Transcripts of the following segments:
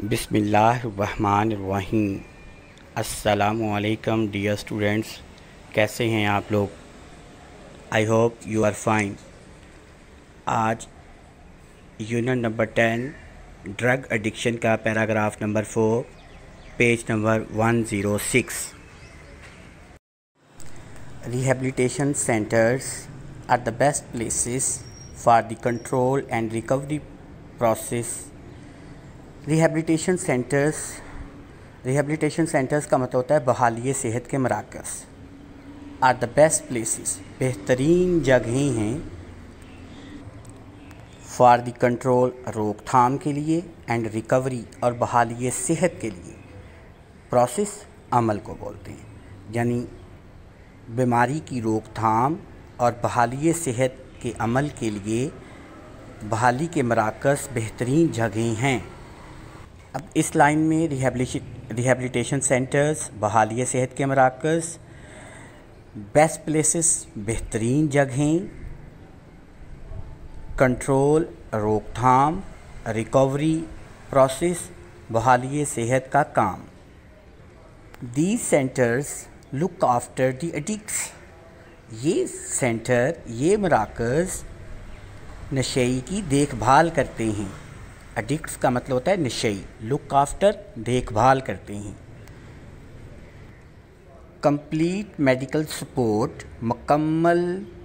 بسم اللہ الرحمن الرحیم۔ السلام علیکم ڈیئر اسٹوڈنٹس، کیسے ہیں آپ لوگ؟ I hope you are fine. آج یونٹ نمبر 10 ڈرگ ایڈکشن کا paragraph number 4 page number 106۔ Rehabilitation centres are the best places for the control and recovery process. Rehabilitation centres کا مطلب ہوتا ہے بحالی صحت کے مراکز۔ آر دا بیسٹ پلیسز، بہترین جگہیں ہیں، فار دی کنٹرول، روک تھام کے لیے، اینڈ ریکوری، اور بحالی صحت کے لیے۔ پروسیس، عمل کو بولتے ہیں، یعنی بیماری کی روک تھام اور بحالی صحت کے عمل کے لیے بحالی کے مراکز بہترین جگہیں ہیں۔ اب اس لائن میں ریہیبلیٹیشن سینٹرز، بحالی صحت کے مراکز، بیسٹ پلیسز بہترین جگہیں، کنٹرول روک تھام، ریکوری پروسیس بحالی صحت کا کام۔ These centres look after the addicts, یہ سینٹر، یہ مراکز نشئی کی دیکھ بھال کرتے ہیں۔ ایڈکٹس کا مطلب ہوتا ہے نشئی، لک آفٹر دیکھ بھال کرتے ہیں۔ کمپلیٹ میڈیکل سپورٹ، مکمل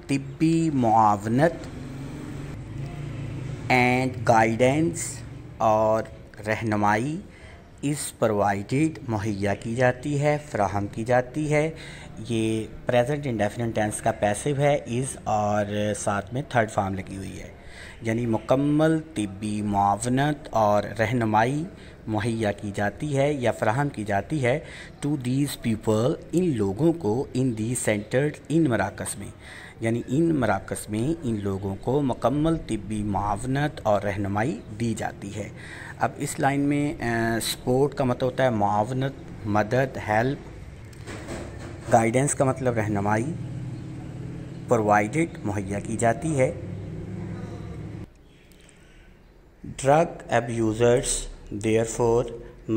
طبی معاونت، اینڈ گائیڈنس اور رہنمائی از پرووائڈیڈ مہیا کی جاتی ہے، فراہم کی جاتی ہے۔ یہ پریزنٹ انڈیفینٹ ٹینس کا پیسو ہے، از اور ساتھ میں تھرڈ فارم لگی ہوئی ہے، یعنی مکمل طبی معاونت اور رہنمائی مہیا کی جاتی ہے یا فراہم کی جاتی ہے ٹو دیز پیپل، ان لوگوں کو، ان دیز سینٹرز، ان مراکز میں، یعنی ان مراکز میں ان لوگوں کو مکمل طبی معاونت اور رہنمائی دی جاتی ہے۔ اب اس لائن میں سپورٹ کا مطلب ہوتا ہے معاونت، مدد، ہیلپ، گائیڈنس کا مطلب رہنمائی، پرووائڈڈ مہیا کی جاتی ہے۔ Drug abusers therefore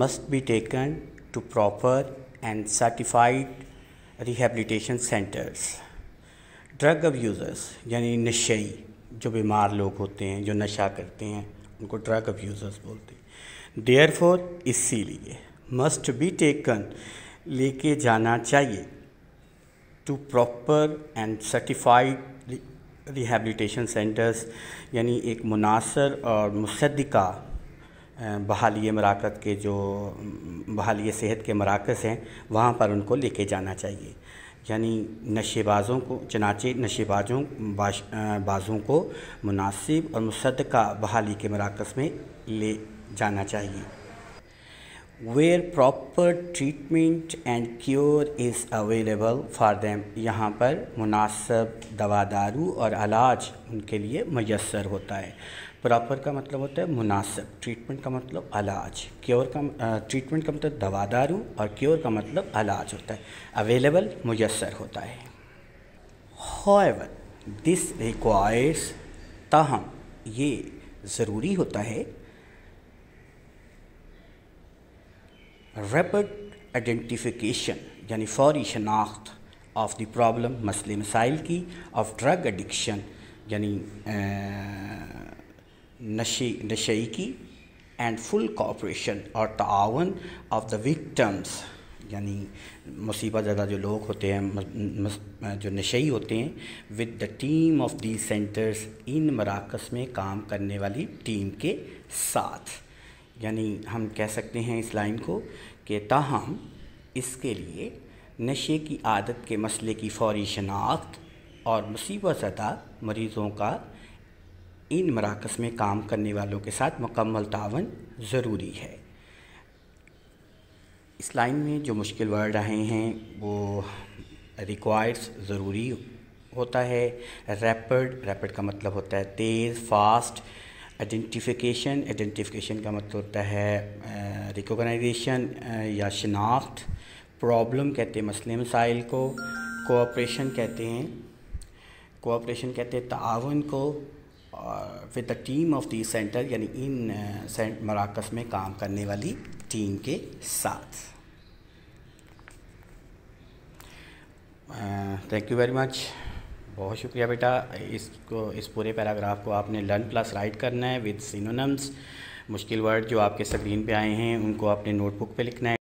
must be taken to proper and certified rehabilitation centers۔ Drug abusers یعنی نشئی، جو بیمار لوگ ہوتے ہیں، جو نشہ کرتے ہیں، ان کو ڈرگ ابیوزرز بولتے ہیں۔ therefore اسی لیے، must be taken لے کے جانا چاہیے، to proper and certified rehabilitation centres یعنی ایک مناصر اور مصدقہ بحالی مراکز کے، جو بحالی صحت کے مراکز ہیں، وہاں پر ان کو لے کے جانا چاہیے، یعنی نشے بازوں کو، چنانچہ نشے بازوں کو مناسب اور مصدقہ بحالی کے مراکز میں لے جانا چاہیے۔ where proper treatment and cure is available for them، یہاں پر مناسب دوا دارو اور علاج ان کے لیے میسر ہوتا ہے۔ پراپر کا مطلب ہوتا ہے مناسب، ٹریٹمنٹ کا مطلب علاج، ٹریٹمنٹ کا مطلب دوا دارو اور کیور کا مطلب علاج ہوتا ہے، اویلیبل میسر ہوتا ہے۔ however this requires، تاہم یہ ضروری ہوتا ہے، ریپڈ آئیڈینٹیفیکیشن یعنی فوری شناخت، آف دی پرابلم مسئلے مسائل کی، آف ڈرگ ایڈکشن یعنی نشئی کی، اینڈ فل کوآپریشن اور تعاون، آف دا وکٹمز یعنی مصیبت زدہ جو لوگ ہوتے ہیں، جو نشئی ہوتے ہیں، with the team of the centres, ان مراکز میں کام کرنے والی ٹیم کے ساتھ۔ یعنی ہم کہہ سکتے ہیں اس لائن کو کہ تاہم اس کے لیے نشے کی عادت کے مسئلے کی فوری شناخت اور مصیبت زدہ مریضوں کا ان مراکز میں کام کرنے والوں کے ساتھ مکمل تعاون ضروری ہے۔ اس لائن میں جو مشکل ورڈ رہے ہیں وہ ریکوائرز ضروری ہوتا ہے، ریپڈ کا مطلب ہوتا ہے تیز، فاسٹ، آئیڈینٹیفیکیشن کا مطلب ہوتا ہے ریکوگنائزیشن یا شناخت، پرابلم کہتے ہیں مسئلے مسائل کو، کوآپریشن کہتے ہیں تعاون کو، with the team of the centre, یعنی ان مراکز میں کام کرنے والی ٹیم کے ساتھ. Thank you very much. بہت شکریہ بیٹا. اس پورے پیراگراف کو آپ نے لرن پلس رائٹ کرنا ہے ود سینونمز. مشکل ورڈ جو آپ کے اسکرین پہ آئے ہیں ان کو آپ نے نوٹ بک پہ لکھنا ہے.